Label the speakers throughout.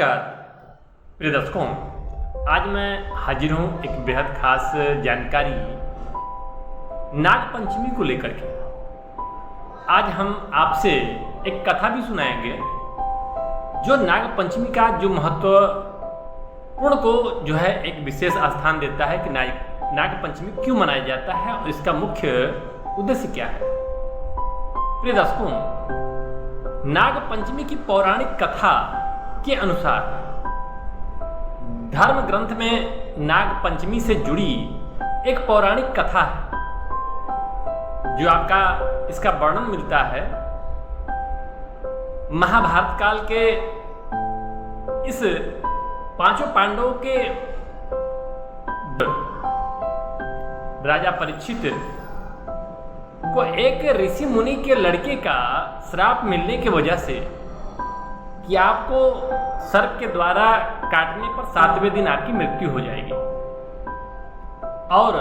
Speaker 1: नमस्कार प्रिय दर्शकों, आज मैं हाजिर हूँ एक बेहद खास जानकारी नाग पंचमी को लेकर के। आज हम आपसे एक कथा भी सुनाएंगे जो नाग पंचमी का जो महत्वपूर्ण को जो है एक विशेष स्थान देता है कि नाग पंचमी क्यों मनाया जाता है और इसका मुख्य उद्देश्य क्या है। प्रिय दर्शकों, नाग पंचमी की पौराणिक कथा के अनुसार धर्म ग्रंथ में नाग पंचमी से जुड़ी एक पौराणिक कथा है जो आपका इसका वर्णन मिलता है महाभारत काल के इस पांचों पांडवों के राजा परीक्षित को एक ऋषि मुनि के लड़के का श्राप मिलने की वजह से कि आपको सर्प के द्वारा काटने पर 7वें दिन आपकी मृत्यु हो जाएगी और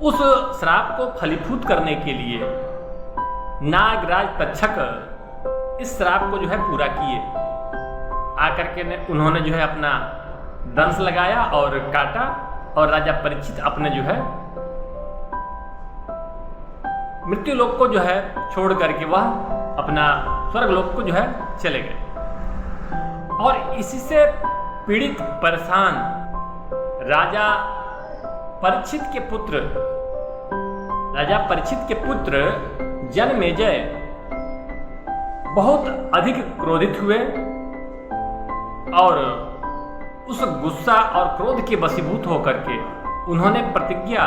Speaker 1: उस श्राप को फलीभूत करने के लिए नागराज तक्षक इस श्राप को जो है पूरा किए। आकर के उन्होंने जो है अपना दंश लगाया और काटा और राजा परीक्षित अपने जो है मृत्यु लोक को जो है छोड़ करके वह अपना स्वर्ग लोक को जो है चले गए। और इसी से पीड़ित परेशान राजा परीक्षित के पुत्र जनमेजय बहुत अधिक क्रोधित हुए और उस गुस्सा और क्रोध के वशीभूत होकर के उन्होंने प्रतिज्ञा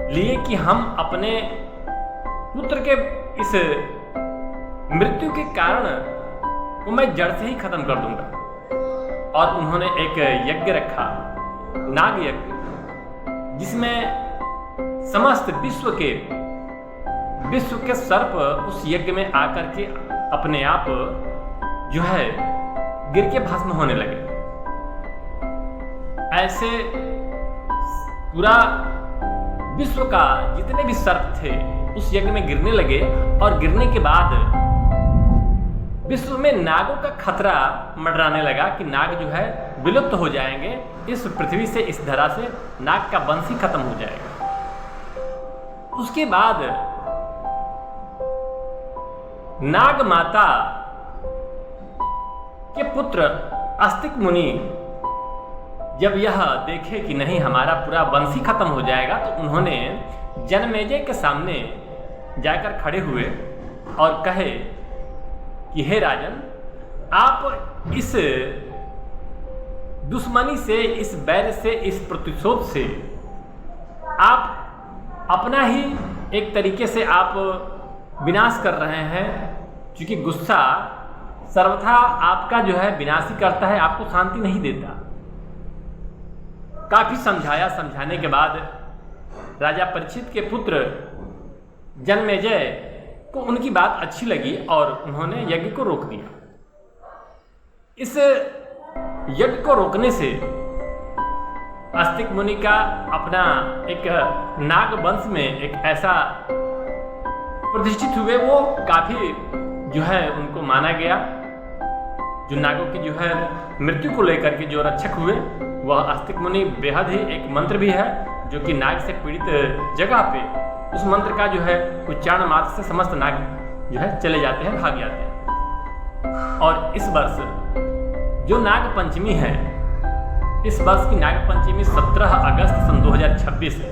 Speaker 1: लिए कि हम अपने पुत्र के इस मृत्यु के कारण को मैं जड़ से ही खत्म कर दूंगा। और उन्होंने एक यज्ञ रखा, नाग यज्ञ, जिसमें समस्त विश्व के सर्प उस यज्ञ में आकर के अपने आप जो है गिर के भस्म होने लगे। ऐसे पूरा विश्व का जितने भी सर्प थे उस यज्ञ में गिरने लगे और गिरने के बाद विश्व में नागों का खतरा मंडराने लगा कि नाग जो है विलुप्त हो जाएंगे, इस पृथ्वी से, इस धरा से नाग का वंश ही खत्म हो जाएगा। उसके बाद नाग माता के पुत्र अस्तिक मुनि जब यह देखे कि नहीं हमारा पूरा वंश ही खत्म हो जाएगा, तो उन्होंने जनमेजय के सामने जाकर खड़े हुए और कहे कि हे राजन, आप इस दुश्मनी से, इस बैर से, इस प्रतिशोध से आप अपना ही एक तरीके से आप विनाश कर रहे हैं, क्योंकि गुस्सा सर्वथा आपका जो है विनाश ही करता है, आपको शांति नहीं देता। काफी समझाया, समझाने के बाद राजा परीक्षित के पुत्र जनमेजय को उनकी बात अच्छी लगी और उन्होंने यज्ञ को रोक दिया। इस यज्ञ को रोकने से अस्तिक मुनि का अपना एक नाग वंश में एक ऐसा प्रतिष्ठित हुए, वो काफी जो है उनको माना गया। जो नागों की जो है मृत्यु को लेकर के जो रक्षक हुए वह अस्तिक मुनि बेहद ही एक मंत्र भी है जो कि नाग से पीड़ित जगह पे उस मंत्र का जो है उच्चारण मात्र से समस्त नाग जो है चले जाते हैं, भाग जाते हैं। और इस वर्ष जो नाग पंचमी है, इस वर्ष की नाग पंचमी 17 अगस्त सन 2026 है।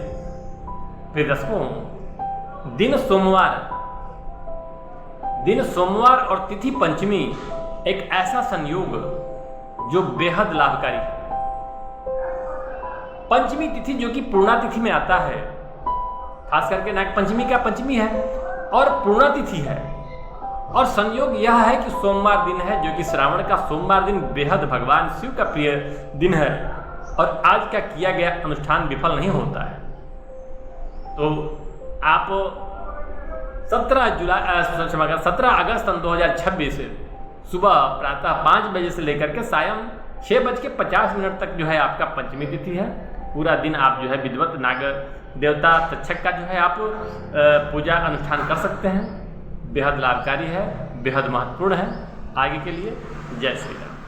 Speaker 1: फिर दर्शकों, दिन सोमवार और तिथि पंचमी एक ऐसा संयोग जो बेहद लाभकारी है। पंचमी तिथि जो कि पूर्णा तिथि में आता है, खास करके नाग पंचमी का पंचमी है और पूर्णा तिथि है, और संयोग यह है कि सोमवार दिन है जो कि श्रावण का सोमवार दिन बेहद भगवान शिव का प्रिय दिन है और आज का किया गया अनुष्ठान विफल नहीं होता है। तो आप 17 अगस्त 2026 सुबह प्रातः 5 बजे से लेकर के सायं 6:50 तक जो है आपका पंचमी तिथि है। पूरा दिन आप जो है विधिवत नाग देवता तक्षक का जो है आप पूजा अनुष्ठान कर सकते हैं। बेहद लाभकारी है, बेहद महत्वपूर्ण है। आगे के लिए जय श्री राम।